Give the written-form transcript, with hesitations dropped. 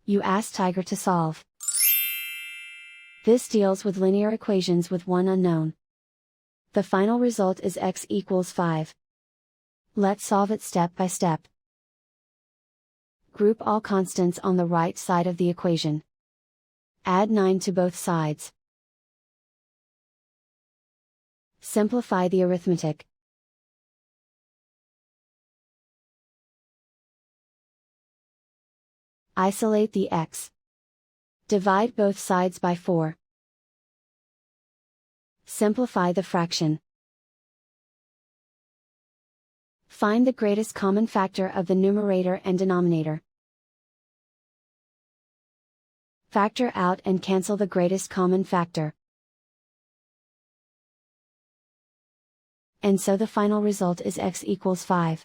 You ask Tiger to solve. This deals with linear equations with one unknown. The final result is x equals 5. Let's solve it step by step. Group all constants on the right side of the equation. Add 9 to both sides. Simplify the arithmetic. Isolate the x. Divide both sides by 4. Simplify the fraction. Find the greatest common factor of the numerator and denominator. Factor out and cancel the greatest common factor. And so the final result is x equals 5.